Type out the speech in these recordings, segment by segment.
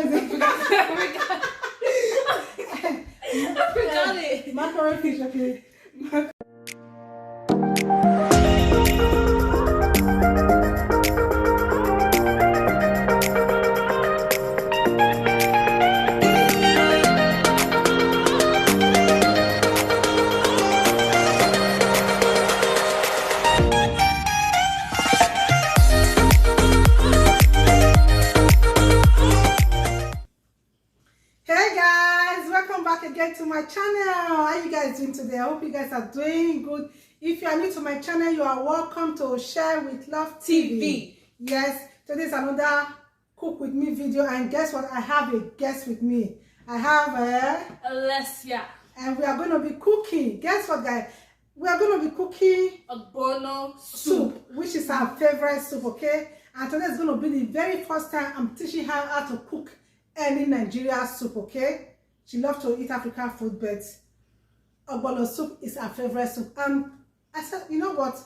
What is it? I forgot it. Macaroni fish, okay. Hey guys, welcome back again to my channel. How you guys doing today? I hope you guys are doing good. If you are new to my channel, you are welcome to Share with Love TV. Yes, today's another cook with me video, and guess what? I have a guest with me. I have Alessia. and we are going to be cooking. Guess what, guys? We are going to be cooking OGBONO soup, which is our favorite soup, okay? And today is going to be the very first time I'm teaching her how to cook any Nigeria soup, okay? She loves to eat African food, but OGBONO soup is her favorite soup. I said, you know what?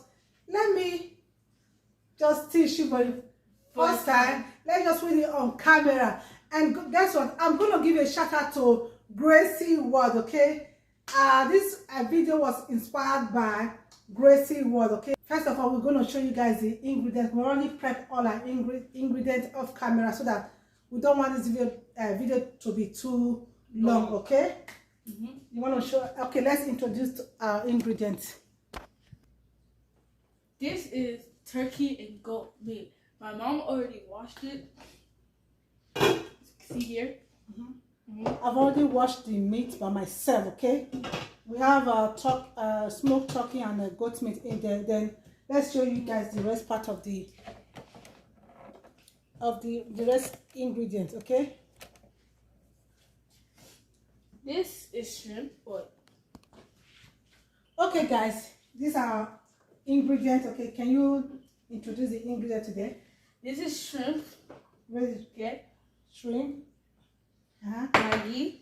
Let me just teach you for the first time. Let's just read it on camera. And guess what? I'm going to give a shout out to Gracie Ward, okay? This video was inspired by Gracie Ward, okay? First of all, we're going to show you guys the ingredients. We already prepped all our ingredients off camera so that we don't want this video to be too long, okay? You want to show? Okay, let's introduce our ingredients. This is turkey and goat meat. My mom already washed it. See here? I've already washed the meat by myself, okay? We have smoked turkey and goat meat in there. Then let's show you guys the rest part of the rest ingredients, okay? This is shrimp oil. Okay, guys, these are ingredients, okay? Can you introduce the ingredient today? This is shrimp. Where is it? Get Shrimp. Maggi,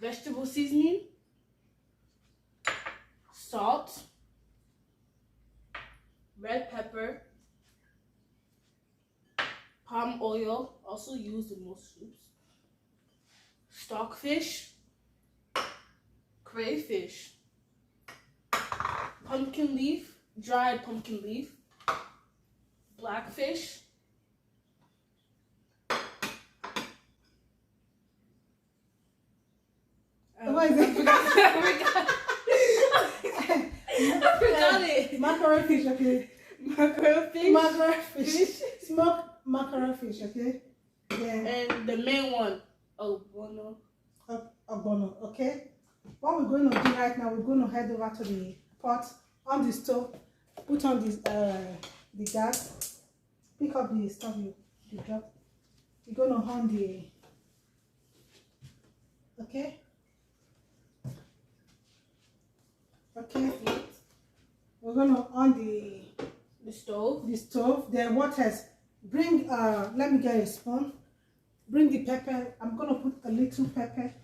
vegetable seasoning, salt, red pepper, palm oil, also used in most soups, stockfish, crayfish, pumpkin leaf, dried pumpkin leaf, blackfish, What is it? I forgot it. Macaroni fish, okay? Macaroni fish. Smoked macaroni fish, okay? Yeah. And the main one, OGBONO. OGBONO, okay? What we're going to do right now, we're going to head over to the pot on the stove, put on this the gas, pick up the stuff you drop. You're going to on the, okay? Okay, we're going to on the stove. Then what else? Bring let me get a spoon. Bring the pepper. I'm going to put a little pepper,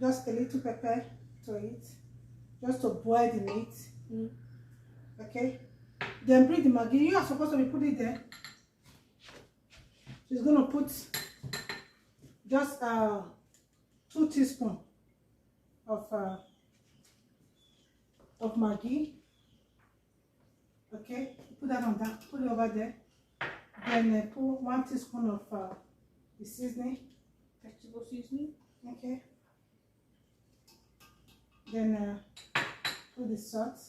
just a little pepper to it, just to boil the meat. Okay, then bring the Maggi. You are supposed to be putting it there. She's going to put just 2 teaspoons of Maggi. Okay, put that on that, put it over there. Then put 1 teaspoon of the seasoning, Vegetable seasoning. okay. Then put the salt.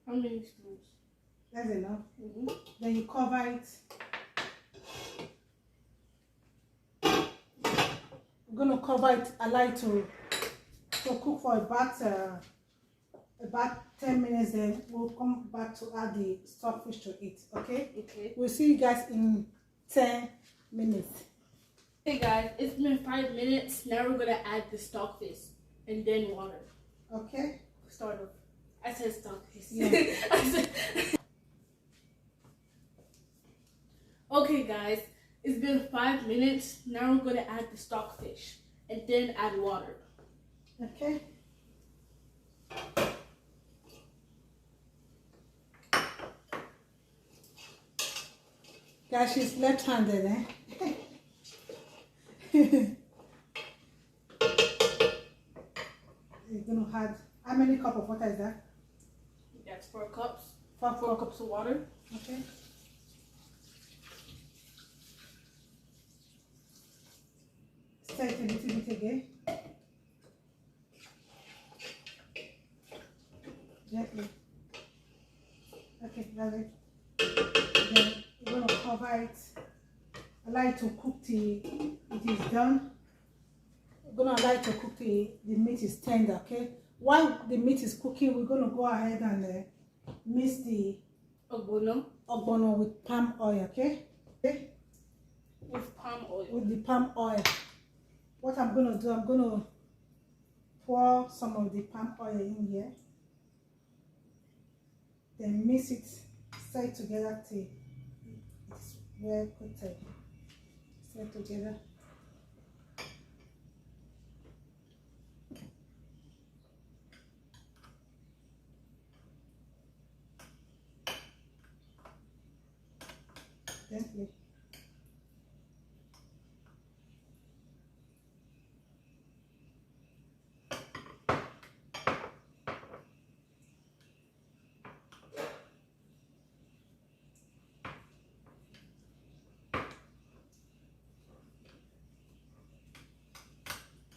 How many spoons? That's enough. Then you cover it. We're going to cover it, allow it to cook for about 10 minutes. Then we'll come back to add the stockfish to it, okay? Okay. We'll see you guys in 10 minutes. Hey guys, it's been 5 minutes. Now we're gonna add the stockfish and then water. Okay. Start off. I said stockfish. Yeah. Okay guys, it's been 5 minutes. Now we're gonna add the stockfish and then add water. Okay. Guys, she's left-handed, eh? You're gonna add how many cups of water is that? That's 4 cups. 4 4 cups of water. Okay. Stir it a little bit again. Gently. Okay, that's it. Then we're gonna cover it. Allow it to cook till it is done. We're gonna allow it to cook till the meat is tender, okay? While the meat is cooking, we're gonna go ahead and mix the ogbono with palm oil, okay? With palm oil. With the palm oil. What I'm gonna do, I'm gonna pour some of the palm oil in here. Then mix it, stir it together till it's well coated. Stir it together. Gently.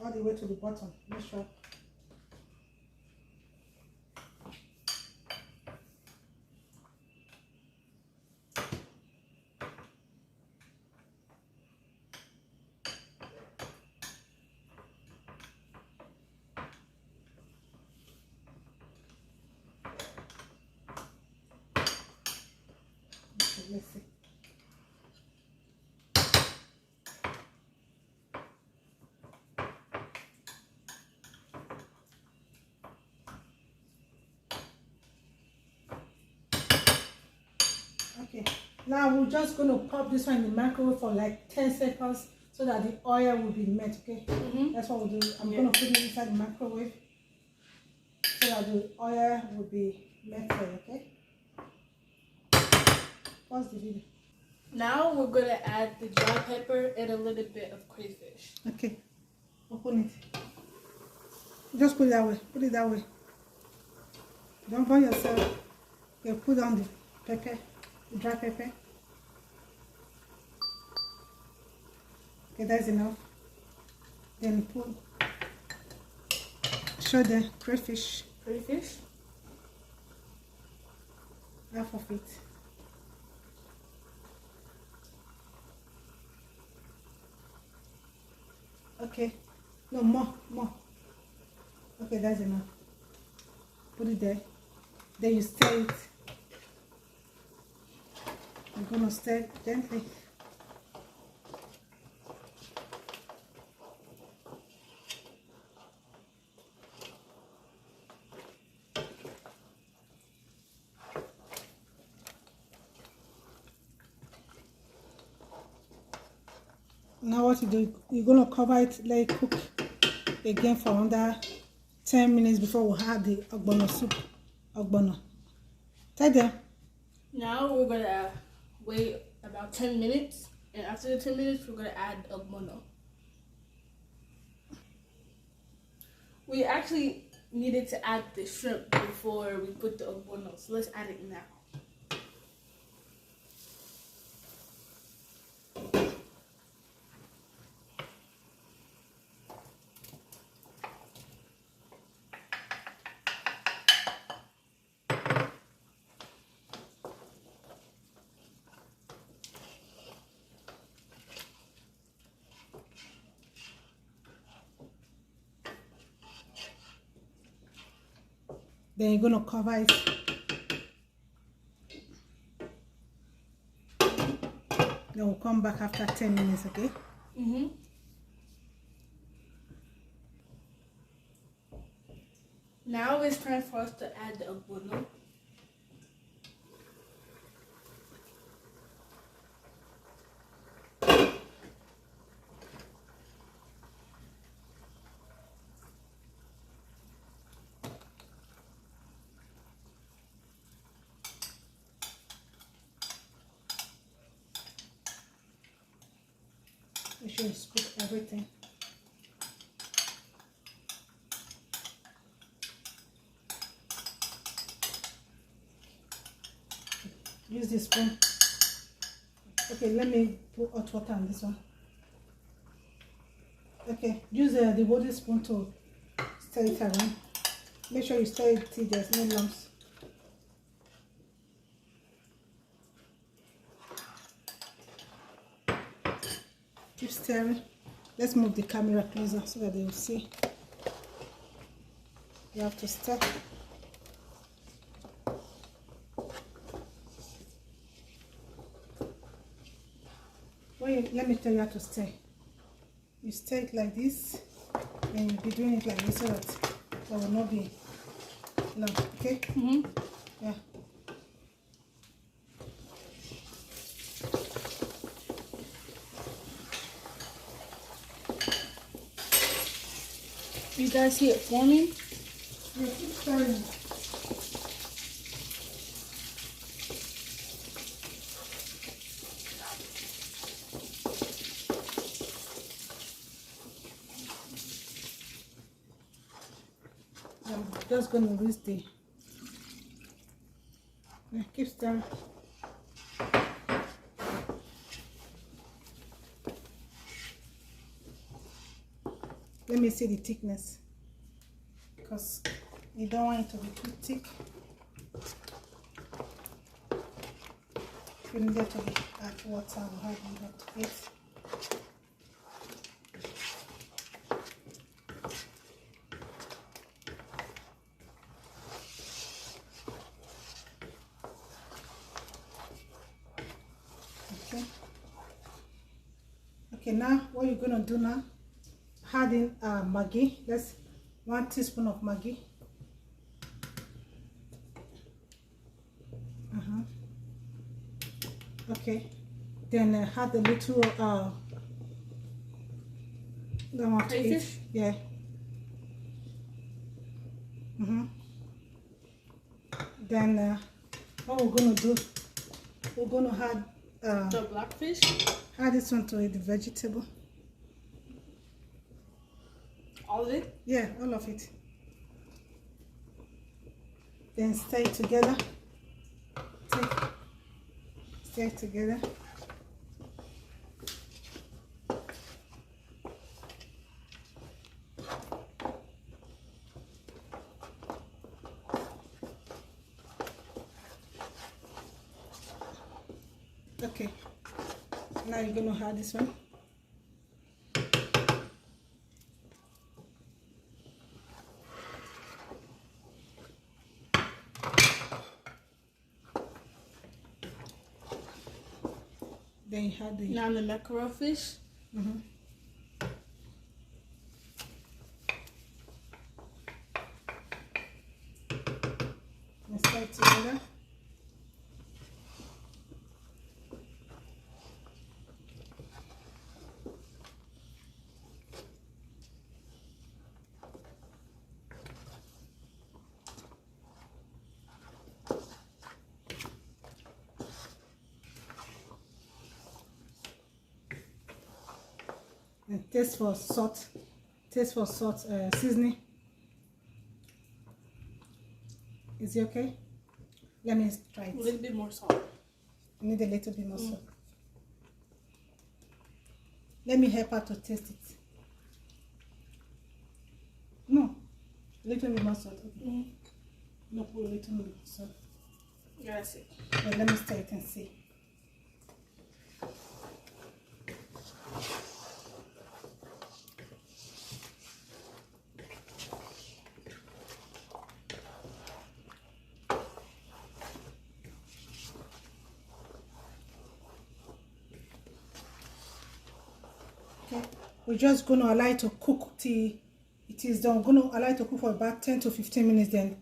All the way to the bottom. Make sure. Okay, let's see. Okay, now we're just going to pop this one in the microwave for like 10 seconds so that the oil will be met, okay? That's what we'll do. I'm going to put it inside the microwave so that the oil will be melted, okay? Pause the video. Now we're gonna add the dry pepper and a little bit of crayfish. Okay, open it. Just put it that way. Put it that way. Don't burn yourself. Okay, put on the pepper, the dry pepper. Okay, that's enough. Then put, show the crayfish. Crayfish? Half of it. Okay, no more. Okay, that's enough. Put it there. Then you stir it. I'm gonna stir it gently. Now what you do, you're gonna cover it, let it cook again for under 10 minutes before we add the ogbono soup. Ogbono. Tell them. Now we're gonna wait about 10 minutes, and after the 10 minutes we're gonna add ogbono. We actually needed to add the shrimp before we put the ogbono, so let's add it now. Then you're gonna cover it. Then we'll come back after 10 minutes, okay? Now it's time for us to add the ogbono. sure you scoop everything. Use this spoon. Okay, let me put hot water on this one. Okay, use the wooden spoon to stir it around. Make sure you stir it till there's no lumps. Keep stirring. Let's move the camera closer so that they will see. You have to stir. Let me tell you how to stir. You stir it like this, and you'll be doing it like this so that there will not be lump. Okay? Yeah. You guys see it forming? Yeah, keep stirring. I'm just going to rinse the... Yeah, keep stirring. Let me see the thickness, because you don't want it to be too thick. If you need it to be add water, we'll add water to it. Okay. Okay, now what you're gonna do now? Add in Maggi. That's 1 teaspoon of Maggi. Okay, then add a little don't want to eat. Yeah. Then what we're gonna do? We're gonna add the blackfish. Add this one to it, the vegetable. All of it? Yeah, all of it. Then stir it together. Stir it together. Okay. Now you're gonna add this one. Then you had the... Now the mackerel fish. And stir it together. And taste for salt, seasoning. Is it okay? Let me try it. A little bit more salt. I need a little bit more salt. Let me help her to taste it. No, a little bit more salt. Okay. No, put a little more salt. Yeah, that's it. Well, let me stir it and see. We're just going to allow it to cook till it is done. We're going to allow it to cook for about 10 to 15 minutes, then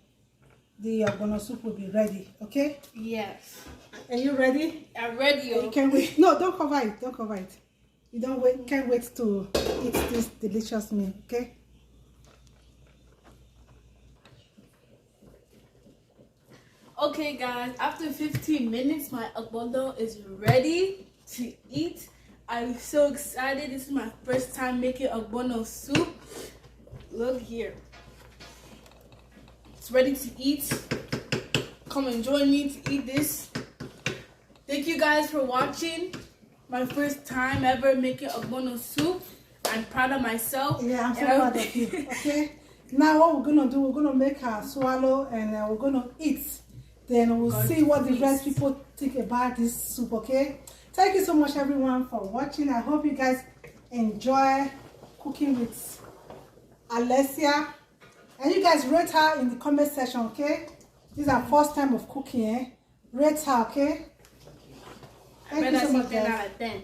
the ogbono soup will be ready. Okay? Yes. Are you ready? I'm ready. You can't wait. No, don't cover it. Don't cover it. You can't wait to eat this delicious meal. Okay? Okay, guys. After 15 minutes, my ogbono is ready to eat. I'm so excited. This is my first time making ogbono soup. Look here. It's ready to eat. Come and join me to eat this. Thank you guys for watching. My first time ever making ogbono soup. I'm proud of myself. Yeah, I'm so proud of you. Okay. Now what we're gonna do, we're gonna make our swallow and we're gonna eat. Then we'll see what the rest people think about this soup. Okay. Thank you so much, everyone, for watching. I hope you guys enjoy cooking with Alessia. And you guys rate her in the comment section. Okay. This is our first time of cooking. Rate her. Okay. Thank you so much, 10 guys. out of 10.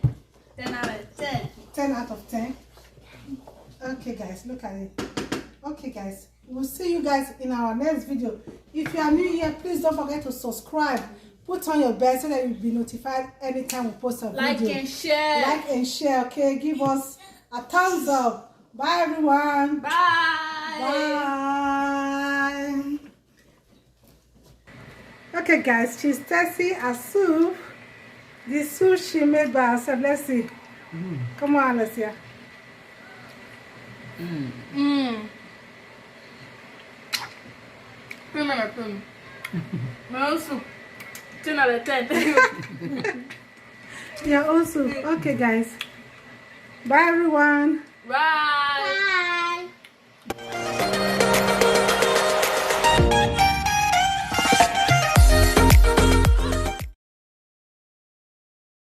10 out of 10. 10 out of 10. Okay, guys, look at it. Okay, guys, we'll see you guys in our next video. If you are new here, please don't forget to subscribe. Put on your bell so that you'll be notified anytime we post a video. Like and share. Like and share, okay? Give us a thumbs up. Bye, everyone. Bye. Bye. Okay, guys, she's tasting a soup. The soup she made by herself. Let's see. Come on, Alessia. My own soup. 10 out of 10. Yeah, also. Okay, guys. Bye, everyone. Bye.